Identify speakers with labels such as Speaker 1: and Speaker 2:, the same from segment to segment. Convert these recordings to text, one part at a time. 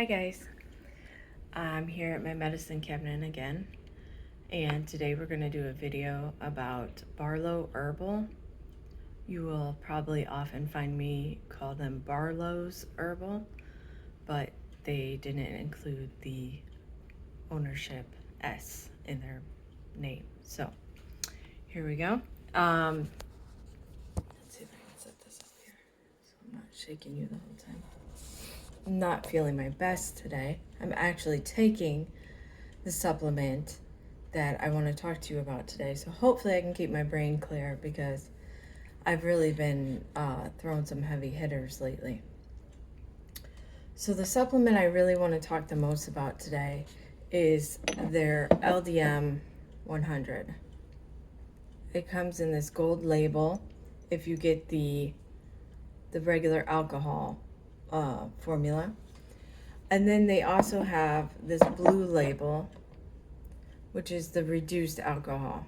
Speaker 1: Hi guys, I'm here at my medicine cabinet again, and today we're going to do a video about Barlow Herbal. You will probably often find me call them Barlow's Herbal, but they didn't include the ownership S in their name. So here we go. Let's see if I can set this up here so I'm not shaking you the whole time. I'm not feeling my best today. I'm actually taking the supplement that I want to talk to you about today. So hopefully I can keep my brain clear because I've really been throwing some heavy hitters lately. So the supplement I really want to talk the most about today is their LDM 100. It comes in this gold label if you get the regular alcohol formula. And then they also have this blue label, which is the reduced alcohol.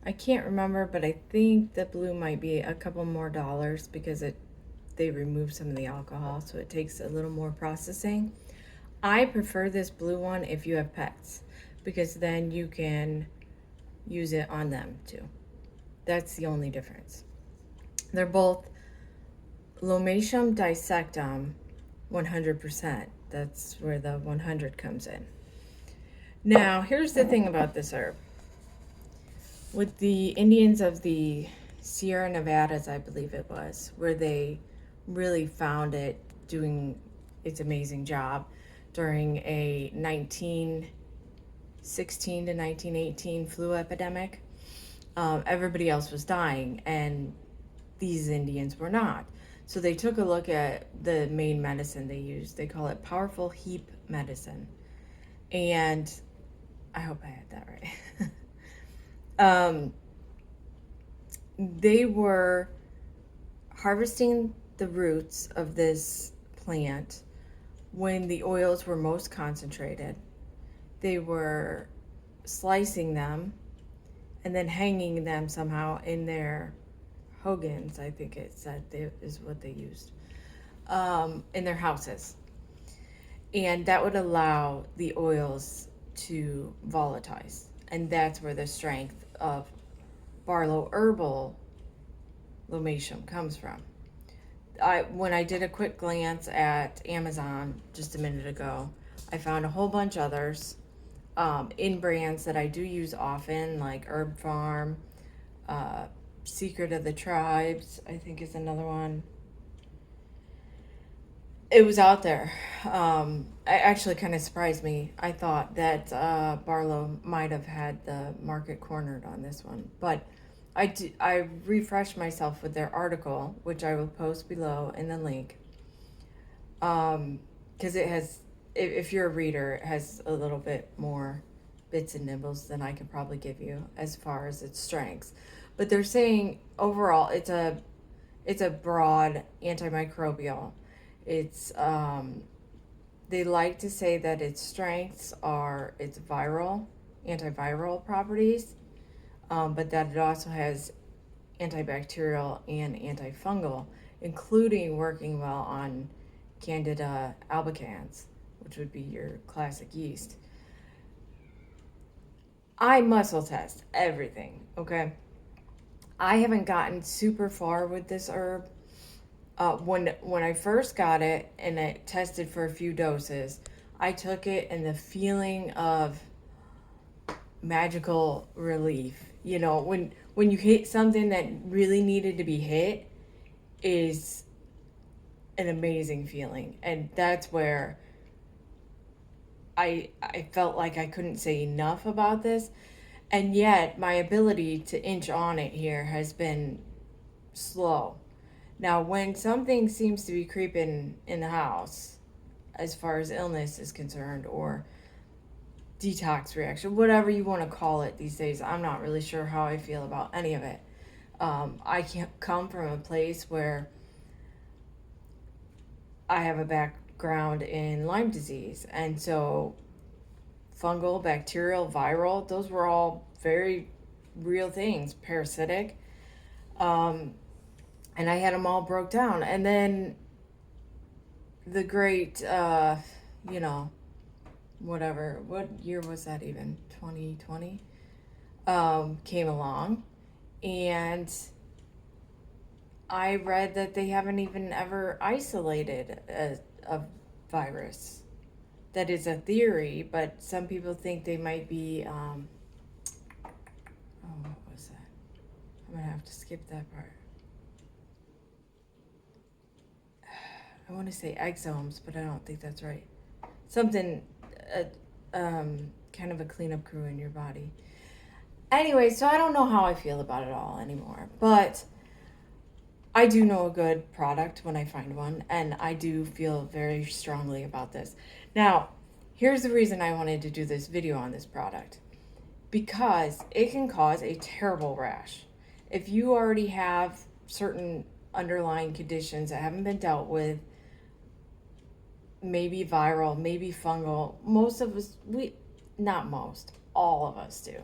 Speaker 1: I can't remember, but I think the blue might be a couple more dollars because they remove some of the alcohol, so it takes a little more processing. I prefer this blue one if you have pets because then you can use it on them too. That's the only difference. They're both Lomatium dissectum 100%. That's where the 100 comes in. Now, here's the thing about this herb. With the Indians of the Sierra Nevadas, I believe it was, where they really found it doing its amazing job during a 1916 to 1918 flu epidemic. Everybody else was dying, and these Indians were not. So they took a look at the main medicine they used. They call it powerful heap medicine. And I hope I had that right. They were harvesting the roots of this plant when the oils were most concentrated. They were slicing them and then hanging them somehow in their hogans, I think it said is what they used, in their houses. And that would allow the oils to volatilize. And that's where the strength of Barlow Herbal Lomatium comes from. When I did a quick glance at Amazon just a minute ago, I found a whole bunch others in brands that I do use often, like Herb Farm, Secret of the Tribes, I think is another one. It was out there. It actually kind of surprised me. I thought that Barlow might have had the market cornered on this one, but I refreshed myself with their article, which I will post below in the link, because it has, if you're a reader, it has a little bit more bits and nibbles than I could probably give you as far as its strengths. But they're saying overall it's a broad antimicrobial. It's they like to say that its strengths are its antiviral properties, but that it also has antibacterial and antifungal, including working well on Candida albicans, which would be your classic yeast. I muscle test everything, okay? I haven't gotten super far with this herb. When I first got it and it tested for a few doses, I took it and the feeling of magical relief. You know, when you hit something that really needed to be hit is an amazing feeling. And that's where I felt like I couldn't say enough about this. And yet my ability to inch on it here has been slow. Now, when something seems to be creeping in the house, as far as illness is concerned, or detox reaction, whatever you want to call it these days, I'm not really sure how I feel about any of it. I can't come from a place where I have a background in Lyme disease, and so fungal, bacterial, viral, those were all very real things, parasitic. And I had them all broke down. And then the great, you know, whatever, what year was that even? 2020 came along, and I read that they haven't even ever isolated a virus. That is a theory, but some people think they might be, oh, what was that? I'm going to have to skip that part. I want to say exomes, but I don't think that's right. Something, kind of a cleanup crew in your body. Anyway, so I don't know how I feel about it all anymore, but I do know a good product when I find one, and I do feel very strongly about this. Now, here's the reason I wanted to do this video on this product. Because it can cause a terrible rash. If you already have certain underlying conditions that haven't been dealt with, maybe viral, maybe fungal, most of us, not most, all of us do.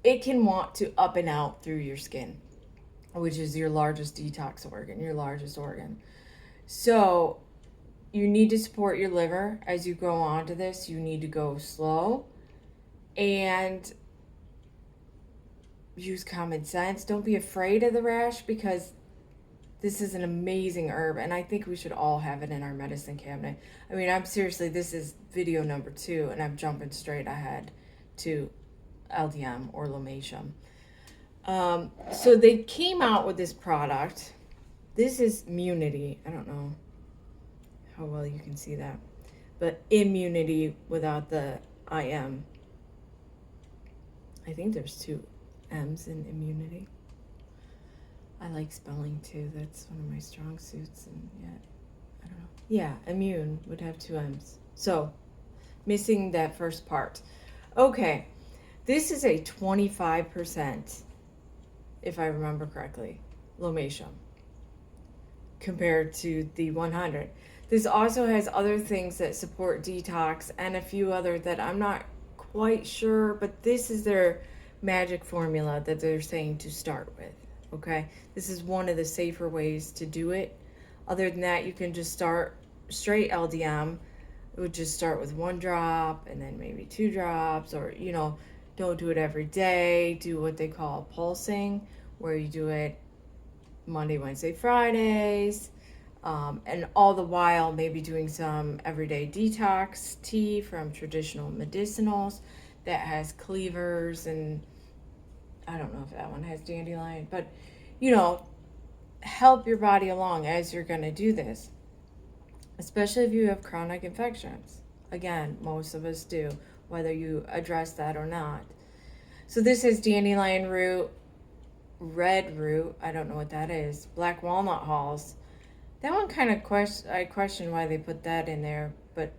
Speaker 1: It can want to up and out through your skin, which is your largest detox organ, your largest organ. So you need to support your liver as you go on to this. You need to go slow and use common sense. Don't be afraid of the rash, because this is an amazing herb, and I think we should all have it in our medicine cabinet. I mean, I'm seriously, this is video number 2, and I'm jumping straight ahead to LDM or Lomatium. So they came out with this product. This is Immunity. I don't know how well you can see that, but Immunity without the IM. I think there's 2 M's in Immunity. I like spelling too. That's one of my strong suits, and yet, I don't know. Yeah, immune would have 2 M's. So, missing that first part. Okay, this is a 25%, if I remember correctly, Lomatium, compared to the 100. This also has other things that support detox and a few other that I'm not quite sure, but this is their magic formula that they're saying to start with. Okay, this is one of the safer ways to do it. Other than that, you can just start straight LDM. It would just start with 1 drop and then maybe 2 drops, or, you know, don't do it every day. Do what they call pulsing, where you do it Monday, Wednesday, Fridays, and all the while maybe doing some everyday detox tea from traditional medicinals that has cleavers, and I don't know if that one has dandelion, but, you know, help your body along as you're going to do this, especially if you have chronic infections. Again, most of us do, whether you address that or not. So this is dandelion root, red root, I don't know what that is, black walnut hulls. That one kind of I question why they put that in there, but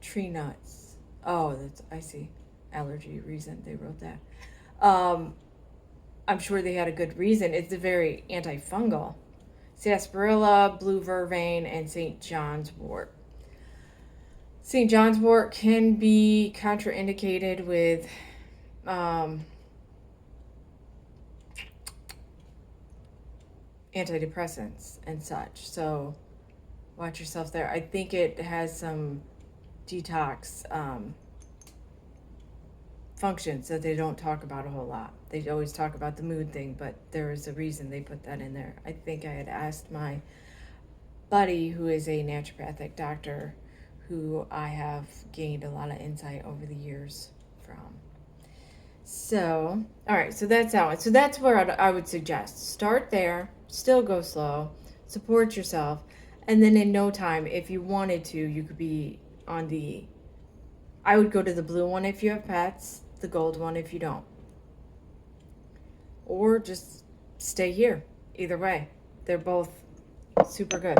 Speaker 1: tree nuts. Oh, that's, I see. Allergy reason they wrote that. I'm sure they had a good reason. It's a very antifungal. Sarsaparilla, blue vervain, and St. John's wort. St. John's wort can be contraindicated with antidepressants and such. So watch yourself there. I think it has some detox functions that they don't talk about a whole lot. They always talk about the mood thing, but there is a reason they put that in there. I think I had asked my buddy, who is a naturopathic doctor, who I have gained a lot of insight over the years from. So, all right, so that's that one. So that's where I would suggest. Start there, still go slow, support yourself, and then in no time, if you wanted to, you could be on the, I would go to the blue one if you have pets, the gold one if you don't. Or just stay here. Either way, they're both super good.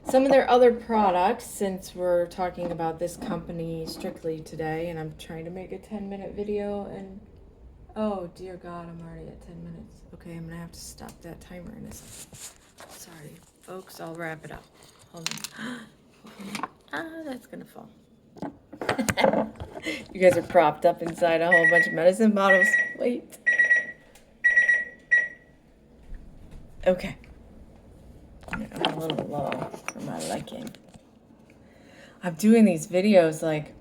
Speaker 1: Some of their other products, since we're talking about this company strictly today, and I'm trying to make a 10-minute video, and oh dear God, I'm already at 10 minutes. Okay, I'm gonna have to stop that timer in a second. Sorry, folks, I'll wrap it up. Hold on. That's gonna fall. You guys are propped up inside a whole bunch of medicine bottles. Wait. Okay. I'm gonna little low for my liking. I'm doing these videos like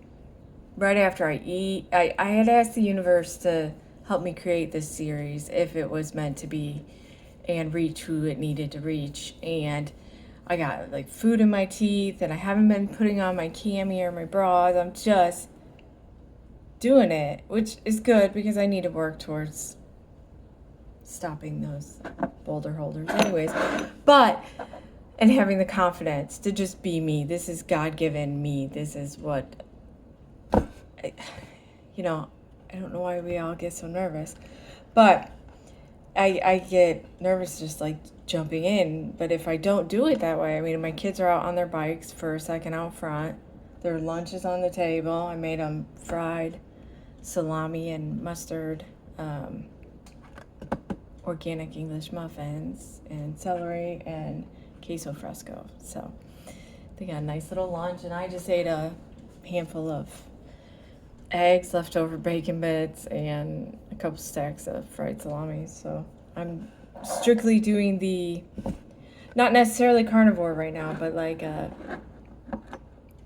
Speaker 1: right after I eat. I had asked the universe to help me create this series if it was meant to be and reach who it needed to reach. And I got like food in my teeth and I haven't been putting on my cami or my bras. I'm just doing it, which is good because I need to work towards stopping those boulder holders anyways. But, and having the confidence to just be me. This is God-given me. This is what, I don't know why we all get so nervous. But I get nervous just like jumping in. But if I don't do it that way, I mean, my kids are out on their bikes for a second out front. Their lunch is on the table. I made them fried salami and mustard, organic English muffins, and celery and queso fresco. So they got a nice little lunch, and I just ate a handful of eggs, leftover bacon bits, and a couple stacks of fried salami. So I'm strictly doing the, not necessarily carnivore right now, but like a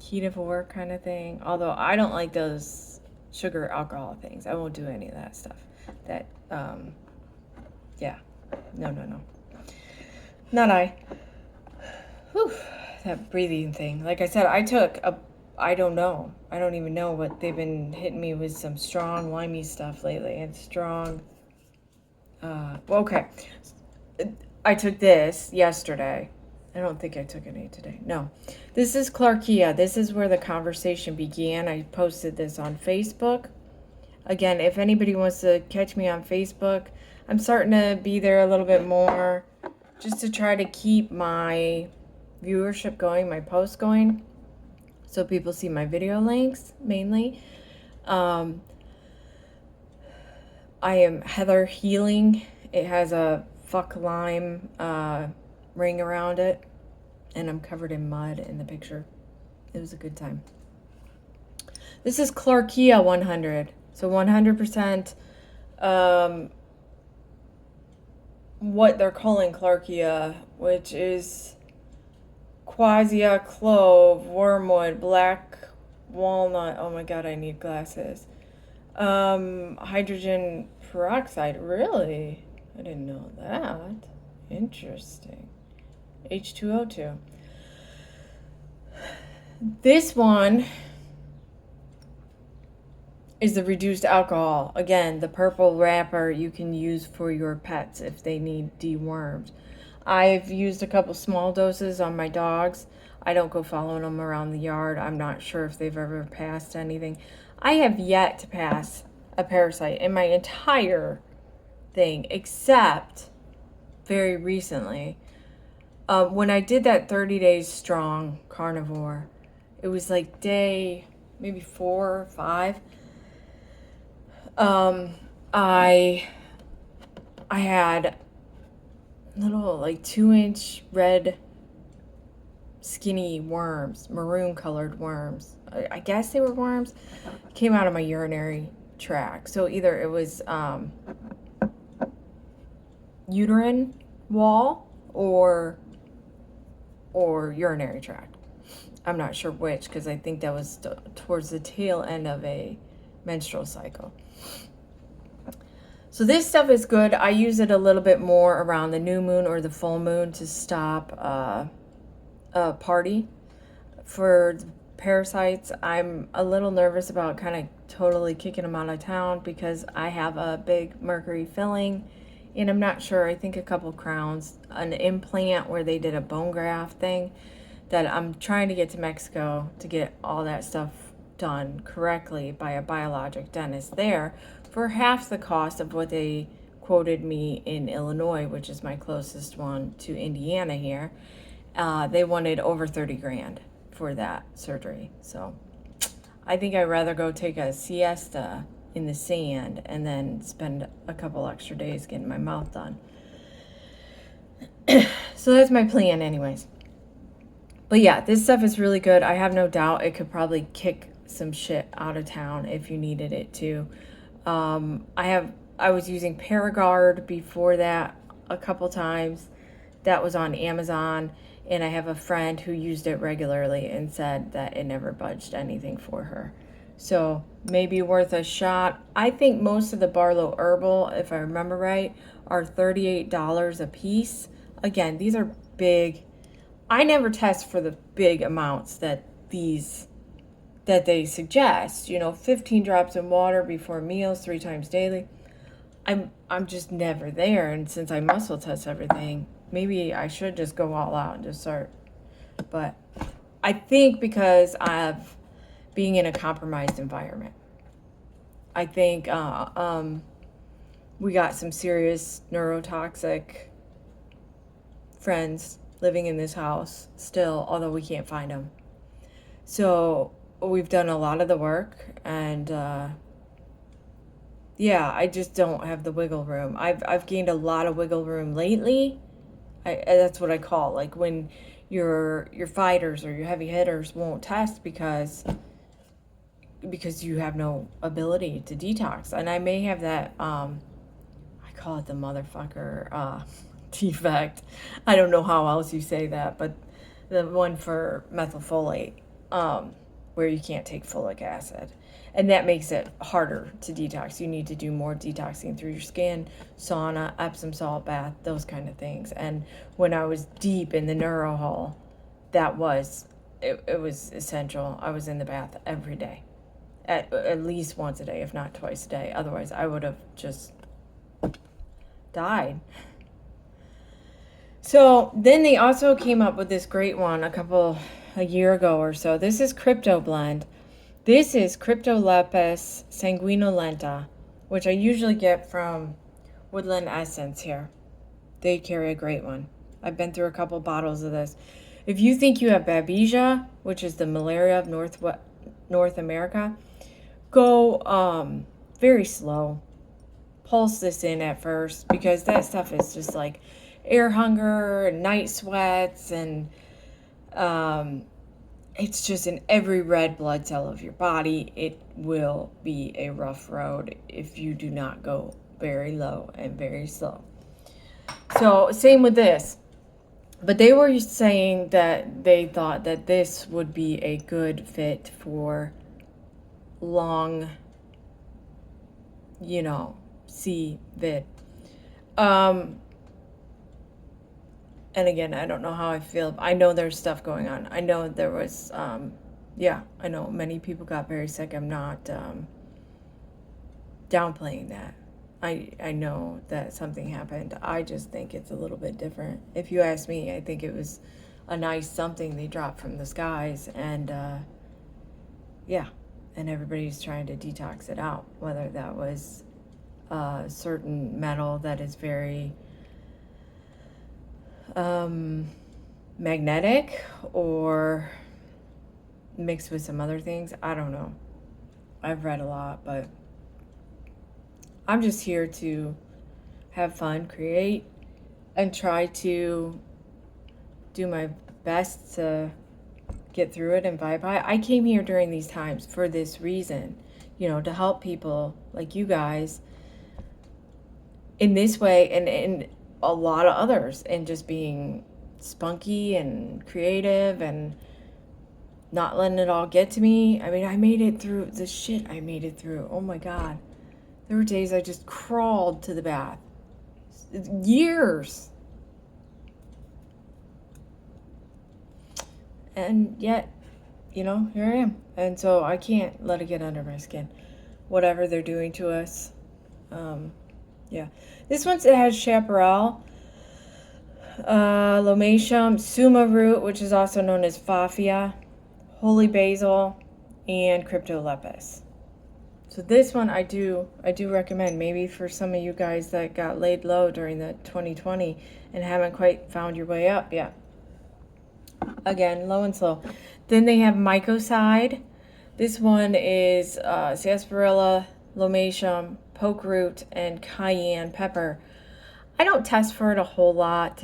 Speaker 1: ketovore kind of thing. Although I don't like those sugar alcohol things. I won't do any of that stuff. That, no. Not I. Whew, that breathing thing. Like I said, I don't even know what they've been hitting me with some strong limey stuff lately and strong, okay. I took this yesterday. I don't think I took any today. No. This is Clarkia. This is where the conversation began. I posted this on Facebook. Again, if anybody wants to catch me on Facebook, I'm starting to be there a little bit more just to try to keep my viewership going, my posts going, so people see my video links mainly. I am Heather Healing. It has a fuck lime ring around it, and I'm covered in mud in the picture. It was a good time. This is Clarkia 100. So 100% what they're calling Clarkia, which is quassia, clove, wormwood, black walnut. Oh my god, I need glasses. Hydrogen peroxide. Really? I didn't know that. Interesting. H2O2. This one is the reduced alcohol. Again, the purple wrapper you can use for your pets if they need dewormed. I've used a couple small doses on my dogs. I don't go following them around the yard. I'm not sure if they've ever passed anything. I have yet to pass a parasite in my entire thing, except very recently. When I did that 30 days strong carnivore, it was like day maybe 4 or 5. I had little like 2-inch red skinny worms, maroon colored worms. I guess they were worms. Came out of my urinary tract. So either it was uterine wall or urinary tract. I'm not sure which, because I think that was towards the tail end of a menstrual cycle. So this stuff is good. I use it a little bit more around the new moon or the full moon to stop a party. For parasites, I'm a little nervous about kind of totally kicking them out of town because I have a big mercury filling, and I'm not sure. I think a couple crowns, an implant where they did a bone graft thing, that I'm trying to get to Mexico to get all that stuff done correctly by a biologic dentist there for half the cost of what they quoted me in Illinois, which is my closest one to Indiana here. They wanted over 30 grand for that surgery. So I think I'd rather go take a siesta in the sand and then spend a couple extra days getting my mouth done. So that's my plan anyways. But yeah, this stuff is really good. I have no doubt it could probably kick some shit out of town if you needed it to. I was using Paragard before that a couple times. That was on Amazon. And I have a friend who used it regularly and said that it never budged anything for her. So maybe worth a shot. I think most of the Barlow Herbal, if I remember right, are $38 a piece. Again, these are big. I never test for the big amounts that they suggest. 15 drops in water before meals 3 times daily. I'm just never there, and since I muscle test everything, maybe I should just go all out and just start. But I think because of being in a compromised environment, I think we got some serious neurotoxic friends living in this house still, although we can't find them. So we've done a lot of the work, and I just don't have the wiggle room. I've gained a lot of wiggle room lately. That's what I call, like, when your fighters or your heavy hitters won't test because you have no ability to detox. And I may have that I call it the motherfucker defect. I don't know how else you say that, but the one for methylfolate, where you can't take folic acid. And that makes it harder to detox. You need to do more detoxing through your skin, sauna, Epsom salt bath, those kind of things. And when I was deep in the neuro hole, it was essential. I was in the bath every day, at least once a day, if not twice a day. Otherwise, I would have just died. So then they also came up with this great one a year ago or so. This is Crypto Blend. This is Cryptolepis sanguinolenta, which I usually get from Woodland Essence here. They carry a great one. I've been through a couple bottles of this. If you think you have Babesia, which is the malaria of North America, go very slow. Pulse this in at first, because that stuff is just like air hunger and night sweats, and it's just in every red blood cell of your body. It will be a rough road if you do not go very low and very slow. So same with this. But they were saying that they thought that this would be a good fit for long, CVID. And again, I don't know how I feel. I know there's stuff going on. I know there was, I know many people got very sick. I'm not downplaying that. I know that something happened. I just think it's a little bit different. If you ask me, I think it was a nice something they dropped from the skies, and and everybody's trying to detox it out, whether that was a certain metal that is very magnetic or mixed with some other things. I don't know. I've read a lot, but I'm just here to have fun, create, and try to do my best to get through it and vibe high. I came here during these times for this reason, to help people like you guys in this way, and a lot of others, and just being spunky and creative and not letting it all get to me. I mean, I made it through the shit I made it through. Oh my God. There were days I just crawled to the bath. Years. And yet, here I am. And so I can't let it get under my skin. Whatever they're doing to us. This one has chaparral, lomatium, suma root, which is also known as faffia, holy basil, and cryptolepis. So this one I do recommend, maybe for some of you guys that got laid low during the 2020 and haven't quite found your way up yet. Again, low and slow. Then they have mycoside. This one is sarsaparilla, lomatium, poke root, and cayenne pepper. I don't test for it a whole lot,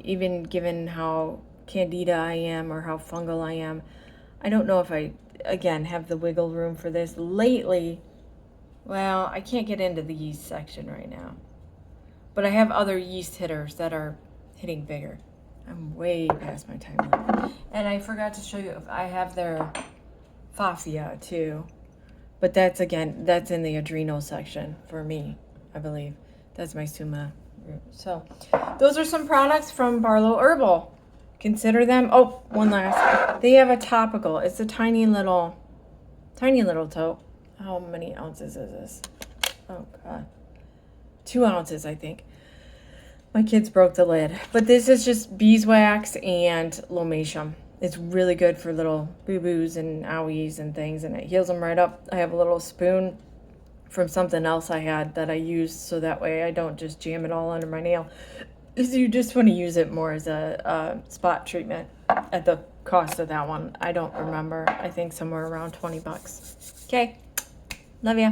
Speaker 1: even given how candida I am or how fungal I am. I don't know if I, again, have the wiggle room for this. Lately, well, I can't get into the yeast section right now. But I have other yeast hitters that are hitting bigger. I'm way past my time limit. And I forgot to show you, if I have their Fafia too. But that's in the adrenal section for me, I believe. That's my Suma root. So those are some products from Barlow Herbal. Consider them. Oh, one last. They have a topical. It's a tiny little tote. How many ounces is this? Oh, God. 2 ounces, I think. My kids broke the lid. But this is just beeswax and lomatium. It's really good for little boo-boos and owies and things, and it heals them right up. I have a little spoon from something else I had that I used, so that way I don't just jam it all under my nail. You just want to use it more as a spot treatment. At the cost of that one, I don't remember. I think somewhere around $20. Okay. Love ya.